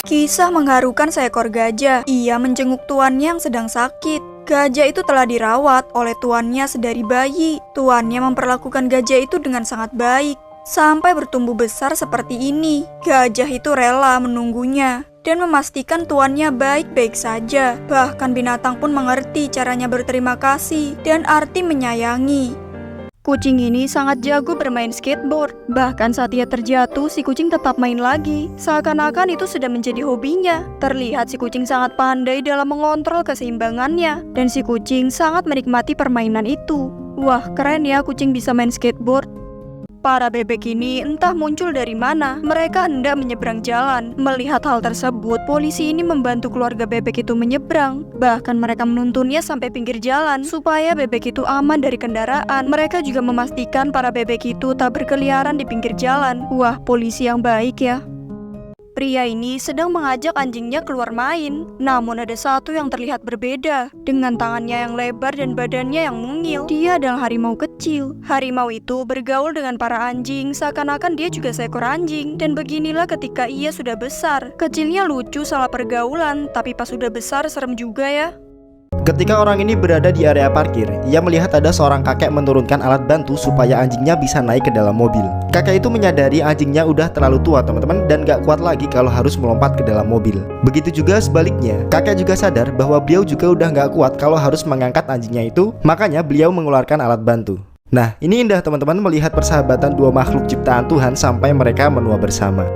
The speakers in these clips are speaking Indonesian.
Kisah mengharukan seekor gajah. Ia menjenguk tuannya yang sedang sakit. Gajah itu telah dirawat oleh tuannya sedari bayi. Tuannya memperlakukan gajah itu dengan sangat baik. Sampai bertumbuh besar seperti ini, gajah itu rela menunggunya dan memastikan tuannya baik-baik saja. Bahkan binatang pun mengerti caranya berterima kasih dan arti menyayangi. Kucing ini sangat jago bermain skateboard. Bahkan saat ia terjatuh, si kucing tetap main lagi. Seakan-akan itu sudah menjadi hobinya. Terlihat si kucing sangat pandai dalam mengontrol keseimbangannya. Dan si kucing sangat menikmati permainan itu. Wah, keren ya kucing bisa main skateboard. Para bebek ini entah muncul dari mana. Mereka hendak menyeberang jalan. Melihat hal tersebut, polisi ini membantu keluarga bebek itu menyeberang. Bahkan mereka menuntunnya sampai pinggir jalan supaya bebek itu aman dari kendaraan. Mereka juga memastikan para bebek itu tak berkeliaran di pinggir jalan. Wah, polisi yang baik ya. Pria ini sedang mengajak anjingnya keluar main. Namun ada satu yang terlihat berbeda. Dengan tangannya yang lebar dan badannya yang mungil, dia adalah harimau kecil. Harimau itu bergaul dengan para anjing seakan-akan dia juga seekor anjing. Dan beginilah ketika ia sudah besar. Kecilnya lucu salah pergaulan, tapi pas sudah besar serem juga ya. Ketika orang ini berada di area parkir, ia melihat ada seorang kakek menurunkan alat bantu supaya anjingnya bisa naik ke dalam mobil. Kakek itu menyadari anjingnya udah terlalu tua teman-teman dan gak kuat lagi kalau harus melompat ke dalam mobil. Begitu juga sebaliknya, kakek juga sadar bahwa beliau juga udah gak kuat kalau harus mengangkat anjingnya itu, makanya beliau mengeluarkan alat bantu. Nah, ini indah teman-teman melihat persahabatan dua makhluk ciptaan Tuhan sampai mereka menua bersama.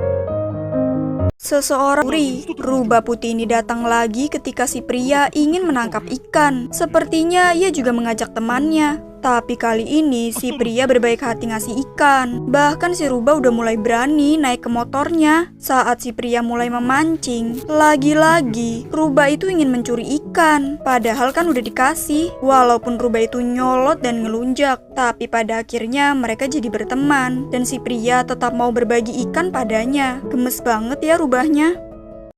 Seseorang rubah putih ini datang lagi ketika si pria ingin menangkap ikan. Sepertinya ia juga mengajak temannya. Tapi kali ini si pria berbaik hati ngasih ikan. Bahkan si rubah udah mulai berani naik ke motornya. Saat si pria mulai memancing, lagi-lagi rubah itu ingin mencuri ikan. Padahal kan udah dikasih. Walaupun rubah itu nyolot dan ngelunjak, tapi pada akhirnya mereka jadi berteman. Dan si pria tetap mau berbagi ikan padanya. Gemes banget ya rubahnya.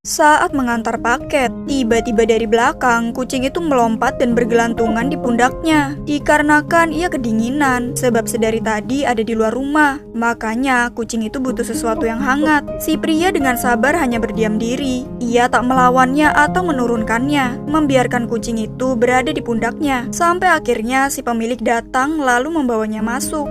Saat mengantar paket, tiba-tiba dari belakang, kucing itu melompat dan bergelantungan di pundaknya. Dikarenakan ia kedinginan, sebab sedari tadi ada di luar rumah. Makanya, kucing itu butuh sesuatu yang hangat. Si pria dengan sabar hanya berdiam diri. Ia tak melawannya atau menurunkannya, membiarkan kucing itu berada di pundaknya. Sampai akhirnya si pemilik datang lalu membawanya masuk.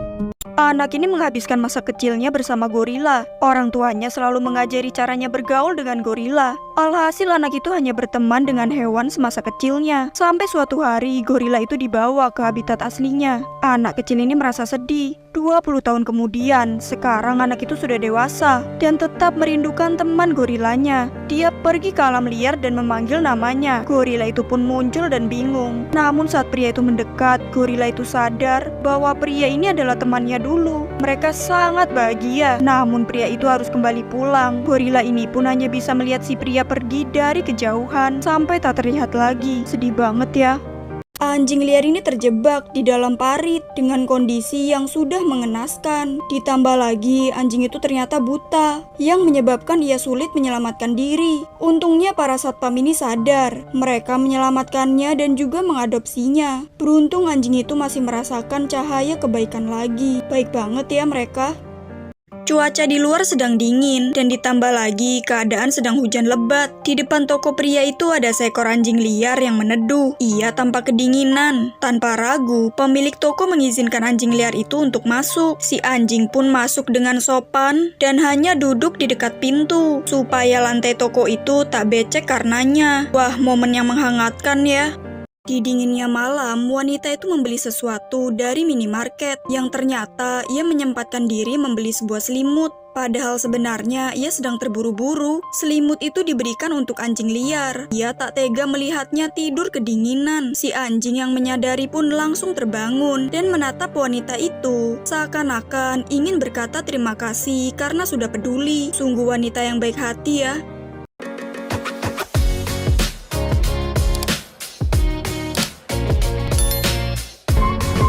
Anak ini menghabiskan masa kecilnya bersama gorila. Orang tuanya selalu mengajari caranya bergaul dengan gorila. Alhasil anak itu hanya berteman dengan hewan semasa kecilnya. Sampai suatu hari gorila itu dibawa ke habitat aslinya. Anak kecil ini merasa sedih. 20 tahun kemudian, sekarang anak itu sudah dewasa dan tetap merindukan teman gorilanya. Dia pergi ke alam liar dan memanggil namanya. Gorila itu pun muncul dan bingung. Namun saat pria itu mendekat, gorila itu sadar bahwa pria ini adalah temannya dulu. Mereka sangat bahagia. Namun pria itu harus kembali pulang. Gorila ini pun hanya bisa melihat si pria pergi dari kejauhan sampai tak terlihat lagi. Sedih banget ya. Anjing liar ini terjebak di dalam parit dengan kondisi yang sudah mengenaskan. Ditambah lagi anjing itu ternyata buta, yang menyebabkan ia sulit menyelamatkan diri. Untungnya para satpam ini sadar. Mereka menyelamatkannya dan juga mengadopsinya. Beruntung anjing itu masih merasakan cahaya kebaikan lagi. Baik banget ya mereka. Cuaca di luar sedang dingin dan ditambah lagi keadaan sedang hujan lebat. Di depan toko pria itu ada seekor anjing liar yang meneduh. Ia tampak kedinginan. Tanpa ragu, pemilik toko mengizinkan anjing liar itu untuk masuk. Si anjing pun masuk dengan sopan dan hanya duduk di dekat pintu supaya lantai toko itu tak becek karenanya. Wah, momen yang menghangatkan ya. Di dinginnya malam, wanita itu membeli sesuatu dari minimarket yang ternyata ia menyempatkan diri membeli sebuah selimut. Padahal sebenarnya ia sedang terburu-buru. Selimut itu diberikan untuk anjing liar. Ia tak tega melihatnya tidur kedinginan. Si anjing yang menyadari pun langsung terbangun dan menatap wanita itu. Seakan-akan ingin berkata terima kasih karena sudah peduli. Sungguh wanita yang baik hati ya.